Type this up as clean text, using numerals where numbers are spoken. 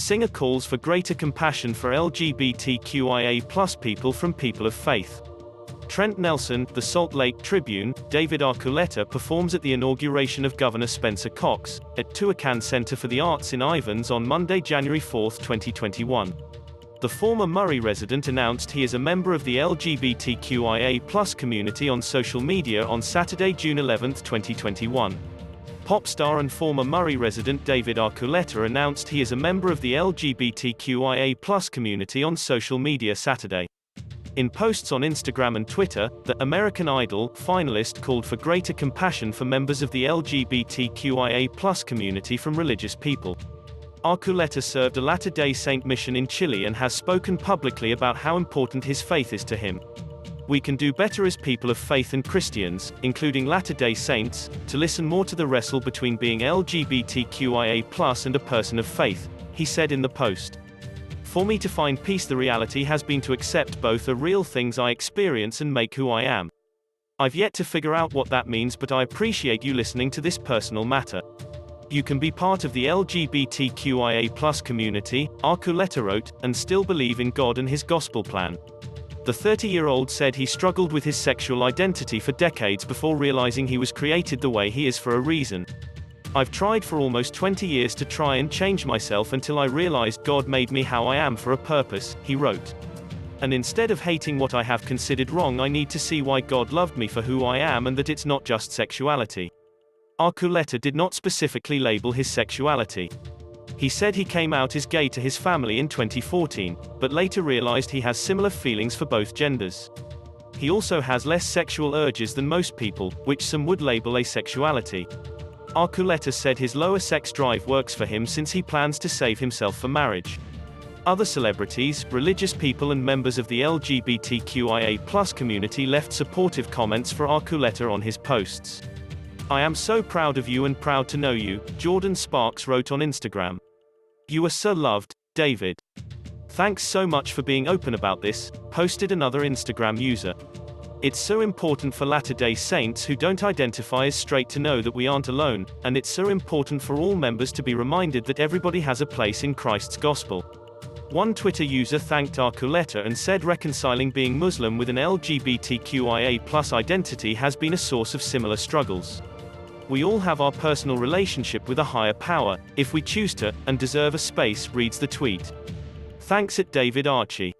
singer calls for greater compassion for LGBTQIA+ people from people of faith. Trent Nelson, The Salt Lake Tribune, David Archuleta performs at the inauguration of Governor Spencer Cox, at Tuacan Center for the Arts in Ivans on Monday, January 4, 2021. The former Murray resident announced he is a member of the LGBTQIA+ community on social media on Saturday, June 11, 2021. Pop star and former Murray resident David Archuleta announced he is a member of the LGBTQIA+ community on social media Saturday. In posts on Instagram and Twitter, the American Idol finalist called for greater compassion for members of the LGBTQIA+ community from religious people. Archuleta served a Latter-day Saint mission in Chile and has spoken publicly about how important his faith is to him. We can do better as people of faith and Christians, including Latter-day Saints, to listen more to the wrestle between being LGBTQIA+ and a person of faith, he said in the post. For me to find peace, the reality has been to accept both are real things I experience and make who I am. I've yet to figure out what that means, but I appreciate you listening to this personal matter. You can be part of the LGBTQIA+ community, Archuleta wrote, and still believe in God and his gospel plan. The 30-year-old said he struggled with his sexual identity for decades before realizing he was created the way he is for a reason. I've tried for almost 20 years to try and change myself until I realized God made me how I am for a purpose, he wrote. And instead of hating what I have considered wrong, I need to see why God loved me for who I am and that it's not just sexuality. Archuleta did not specifically label his sexuality. He said he came out as gay to his family in 2014, but later realized he has similar feelings for both genders. He also has less sexual urges than most people, which some would label asexuality. Archuleta said his lower sex drive works for him since he plans to save himself for marriage. Other celebrities, religious people and members of the LGBTQIA+ community left supportive comments for Archuleta on his posts. I am so proud of you and proud to know you, Jordan Sparks wrote on Instagram. You are so loved, David. Thanks so much for being open about this, posted another Instagram user. It's so important for Latter-day Saints who don't identify as straight to know that we aren't alone, and it's so important for all members to be reminded that everybody has a place in Christ's gospel. One Twitter user thanked Archuleta and said reconciling being Muslim with an LGBTQIA+ identity has been a source of similar struggles. We all have our personal relationship with a higher power, if we choose to, and deserve a space, reads the tweet. Thanks at David Archie.